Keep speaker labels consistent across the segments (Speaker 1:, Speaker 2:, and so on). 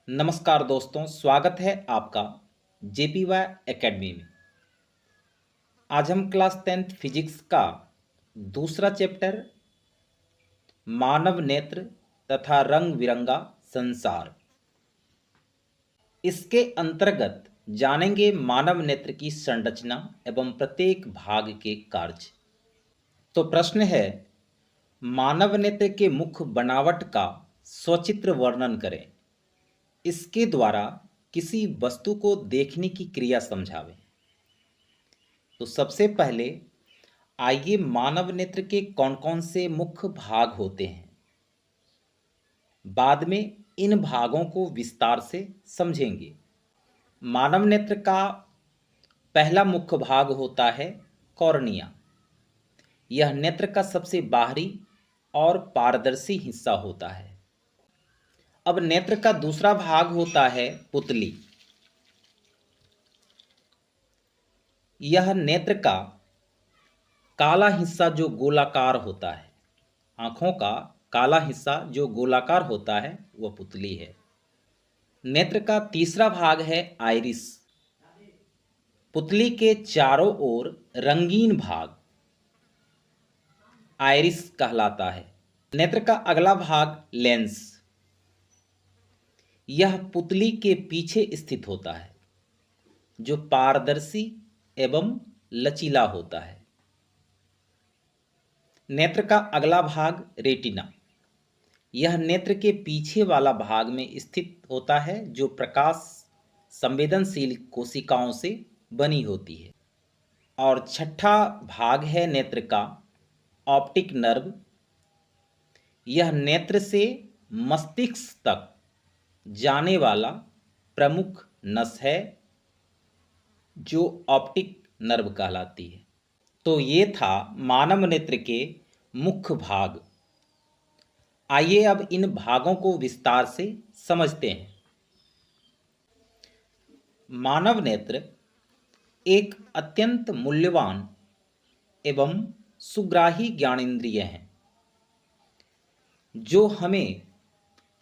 Speaker 1: नमस्कार दोस्तों, स्वागत है आपका जेपीवाई एकेडमी में। आज हम क्लास 10th फिजिक्स का दूसरा चैप्टर मानव नेत्र तथा रंग बिरंगा संसार, इसके अंतर्गत जानेंगे मानव नेत्र की संरचना एवं प्रत्येक भाग के कार्य। तो प्रश्न है, मानव नेत्र के मुख्य बनावट का सचित्र वर्णन करें। इसके द्वारा किसी वस्तु को देखने की क्रिया समझावें। तो सबसे पहले आइए मानव नेत्र के कौन कौन से मुख्य भाग होते हैं, बाद में इन भागों को विस्तार से समझेंगे। मानव नेत्र का पहला मुख्य भाग होता है कॉर्निया। यह नेत्र का सबसे बाहरी और पारदर्शी हिस्सा होता है। अब नेत्र का दूसरा भाग होता है पुतली। यह नेत्र का काला हिस्सा जो गोलाकार होता है, आंखों का काला हिस्सा जो गोलाकार होता है वह पुतली है। नेत्र का तीसरा भाग है आइरिस। पुतली के चारों ओर रंगीन भाग आइरिस कहलाता है। नेत्र का अगला भाग लेंस। यह पुतली के पीछे स्थित होता है, जो पारदर्शी एवं लचीला होता है। नेत्र का अगला भाग रेटिना। यह नेत्र के पीछे वाला भाग में स्थित होता है, जो प्रकाश संवेदनशील कोशिकाओं से बनी होती है। और छठा भाग है नेत्र का ऑप्टिक नर्व। यह नेत्र से मस्तिष्क तक जाने वाला प्रमुख नस है, जो ऑप्टिक नर्व कहलाती है। तो ये था मानव नेत्र के मुख्य भाग। आइए अब इन भागों को विस्तार से समझते हैं। मानव नेत्र एक अत्यंत मूल्यवान एवं सुग्राही ज्ञानेंद्रिय है, जो हमें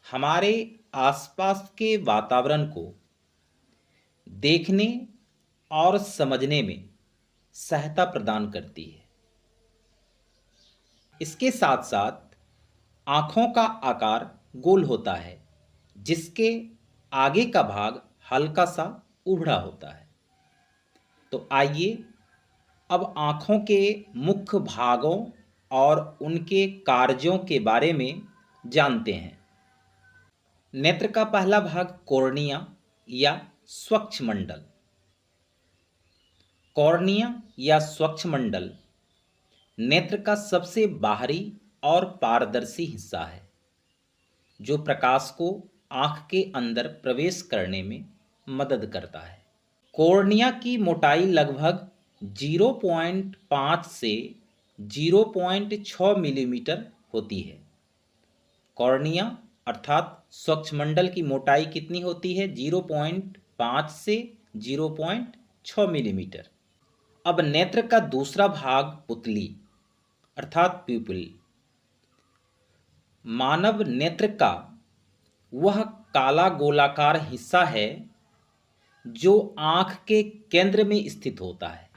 Speaker 1: हमारे आसपास के वातावरण को देखने और समझने में सहायता प्रदान करती है। इसके साथ साथ आँखों का आकार गोल होता है, जिसके आगे का भाग हल्का सा उभड़ा होता है। तो आइए अब आँखों के मुख्य भागों और उनके कार्यों के बारे में जानते हैं। नेत्र का पहला भाग कॉर्निया या स्वच्छमंडल। कॉर्निया या स्वच्छमंडल नेत्र का सबसे बाहरी और पारदर्शी हिस्सा है, जो प्रकाश को आँख के अंदर प्रवेश करने में मदद करता है। कॉर्निया की मोटाई लगभग 0.5 से 0.6 मिलीमीटर होती है। कॉर्निया अर्थात स्वच्छमंडल की मोटाई कितनी होती है? 0.5 से 0.6 मिलीमीटर। अब नेत्र का दूसरा भाग पुतली अर्थात प्यूपिल। मानव नेत्र का वह काला गोलाकार हिस्सा है जो आँख के केंद्र में स्थित होता है,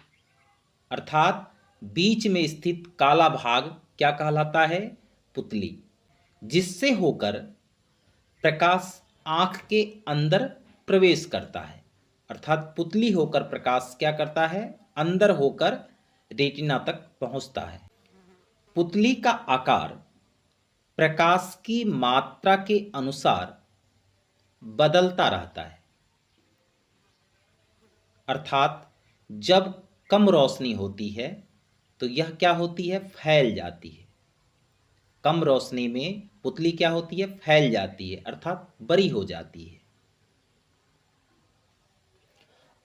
Speaker 1: अर्थात बीच में स्थित काला भाग क्या कहलाता है? पुतली, जिससे होकर प्रकाश आँख के अंदर प्रवेश करता है। अर्थात पुतली होकर प्रकाश क्या करता है? अंदर होकर रेटिना तक पहुंचता है। पुतली का आकार प्रकाश की मात्रा के अनुसार बदलता रहता है। अर्थात जब कम रोशनी होती है तो यह क्या होती है? फैल जाती है। कम रोशनी में पुतली क्या होती है? फैल जाती है, अर्थात बड़ी हो जाती है।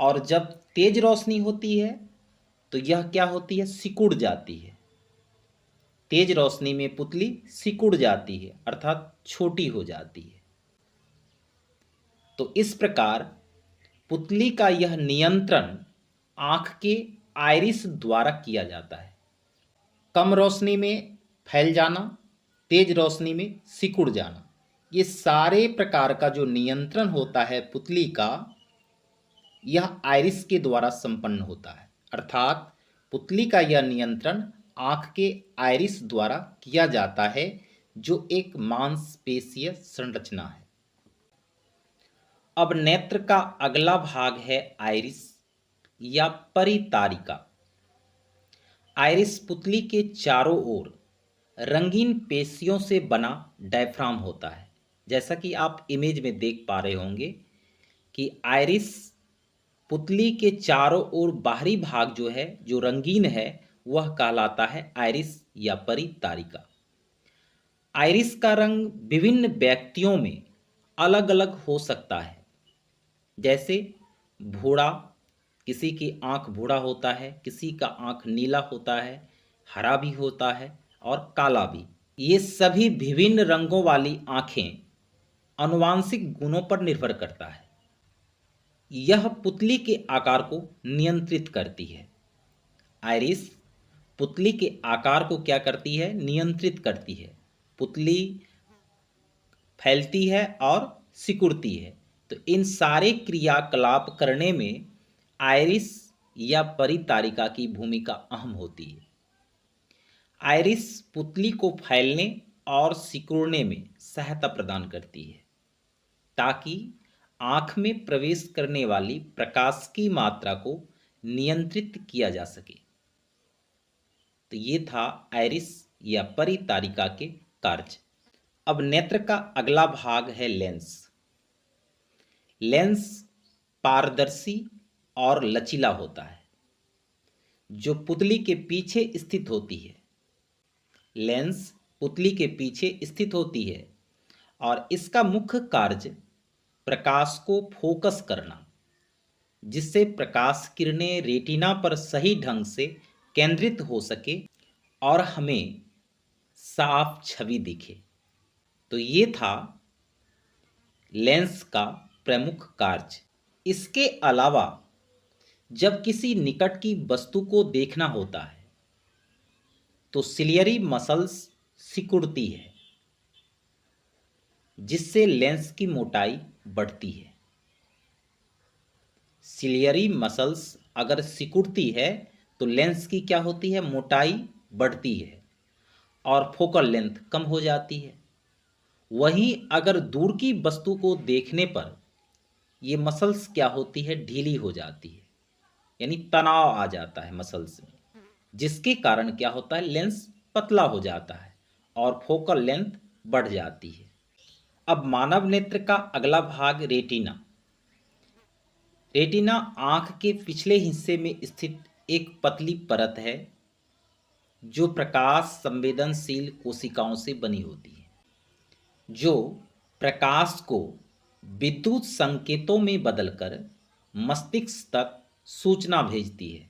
Speaker 1: और जब तेज रोशनी होती है तो यह क्या होती है? सिकुड़ जाती है। तेज रोशनी में पुतली सिकुड़ जाती है, अर्थात छोटी हो जाती है। तो इस प्रकार पुतली का यह नियंत्रण आँख के आइरिस द्वारा किया जाता है। कम रोशनी में फैल जाना, तेज रोशनी में सिकुड़ जाना। ये सारे प्रकार का जो नियंत्रण होता है पुतली का, यह आइरिस के द्वारा संपन्न होता है। अर्थात पुतली का यह नियंत्रण आंख के आइरिस द्वारा किया जाता है, जो एक मांसपेशीय संरचना है। अब नेत्र का अगला भाग है आइरिस या परितारिका। आइरिस पुतली के चारों ओर रंगीन पेशियों से बना डायफ्राम होता है। जैसा कि आप इमेज में देख पा रहे होंगे कि आइरिस पुतली के चारों ओर बाहरी भाग जो है, जो रंगीन है, वह कहलाता है आइरिस या परितारिका। आइरिस का रंग विभिन्न व्यक्तियों में अलग अलग हो सकता है। जैसे भूरा, किसी की आंख भूरा होता है, किसी का आंख नीला होता है, हरा भी होता है और काला भी। ये सभी विभिन्न रंगों वाली आंखें आनुवांशिक गुणों पर निर्भर करता है। यह पुतली के आकार को नियंत्रित करती है। आइरिस पुतली के आकार को क्या करती है? नियंत्रित करती है। पुतली फैलती है और सिकुड़ती है। तो इन सारे क्रियाकलाप करने में आइरिस या परितारिका की भूमिका अहम होती है। आइरिस पुतली को फैलने और सिकुड़ने में सहायता प्रदान करती है, ताकि आंख में प्रवेश करने वाली प्रकाश की मात्रा को नियंत्रित किया जा सके। तो ये था आइरिस या परितारिका के कार्य। अब नेत्र का अगला भाग है लेंस। लेंस पारदर्शी और लचीला होता है, जो पुतली के पीछे स्थित होती है। लेंस पुतली के पीछे स्थित होती है और इसका मुख्य कार्य प्रकाश को फोकस करना, जिससे प्रकाश किरणें रेटिना पर सही ढंग से केंद्रित हो सके और हमें साफ छवि दिखे। तो ये था लेंस का प्रमुख कार्य। इसके अलावा जब किसी निकट की वस्तु को देखना होता है तो सिलियरी मसल्स सिकुड़ती है, जिससे लेंस की मोटाई बढ़ती है। सिलियरी मसल्स अगर सिकुड़ती है तो लेंस की क्या होती है? मोटाई बढ़ती है और फोकल लेंथ कम हो जाती है। वहीं अगर दूर की वस्तु को देखने पर ये मसल्स क्या होती है? ढीली हो जाती है, यानी तनाव आ जाता है मसल्स में, जिसके कारण क्या होता है? लेंस पतला हो जाता है और फोकल लेंथ बढ़ जाती है। अब मानव नेत्र का अगला भाग रेटिना। रेटिना आंख के पिछले हिस्से में स्थित एक पतली परत है, जो प्रकाश संवेदनशील कोशिकाओं से बनी होती है, जो प्रकाश को विद्युत संकेतों में बदलकर मस्तिष्क तक सूचना भेजती है।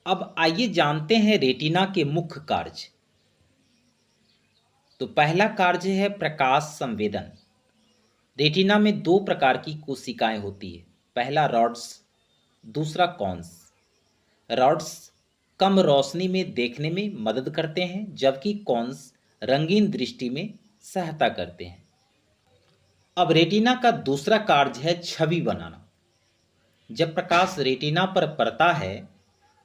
Speaker 1: अब आइए जानते हैं रेटिना के मुख्य कार्य। तो पहला कार्य है प्रकाश संवेदन। रेटिना में दो प्रकार की कोशिकाएं होती है, पहला रॉड्स, दूसरा कॉन्स। रॉड्स कम रोशनी में देखने में मदद करते हैं, जबकि कॉन्स रंगीन दृष्टि में सहायता करते हैं। अब रेटिना का दूसरा कार्य है छवि बनाना। जब प्रकाश रेटिना पर पड़ता है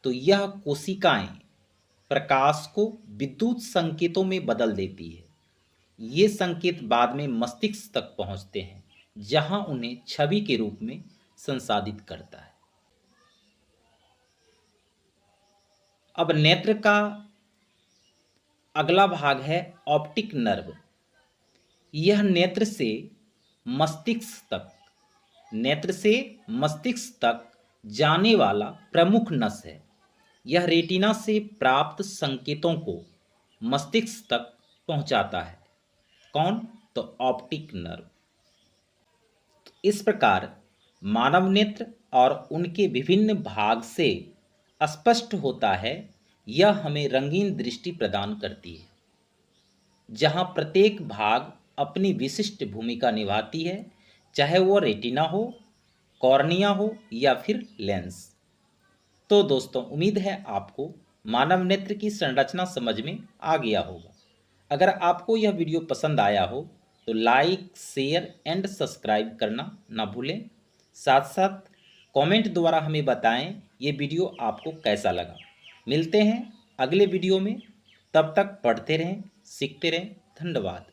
Speaker 1: तो यह कोशिकाएं प्रकाश को विद्युत संकेतों में बदल देती है। ये संकेत बाद में मस्तिष्क तक पहुंचते हैं, जहां उन्हें छवि के रूप में संसाधित करता है। अब नेत्र का अगला भाग है ऑप्टिक नर्व। यह नेत्र से मस्तिष्क तक जाने वाला प्रमुख नस है। यह रेटिना से प्राप्त संकेतों को मस्तिष्क तक पहुंचाता है। कौन? तो ऑप्टिक नर्व। इस प्रकार मानव नेत्र और उनके विभिन्न भाग से स्पष्ट होता है, यह हमें रंगीन दृष्टि प्रदान करती है, जहां प्रत्येक भाग अपनी विशिष्ट भूमिका निभाती है, चाहे वो रेटिना हो, कॉर्निया हो या फिर लेंस। तो दोस्तों, उम्मीद है आपको मानव नेत्र की संरचना समझ में आ गया होगा। अगर आपको यह वीडियो पसंद आया हो तो लाइक, शेयर एंड सब्सक्राइब करना ना भूलें। साथ साथ कमेंट द्वारा हमें बताएं ये वीडियो आपको कैसा लगा। मिलते हैं अगले वीडियो में, तब तक पढ़ते रहें, सीखते रहें। धन्यवाद।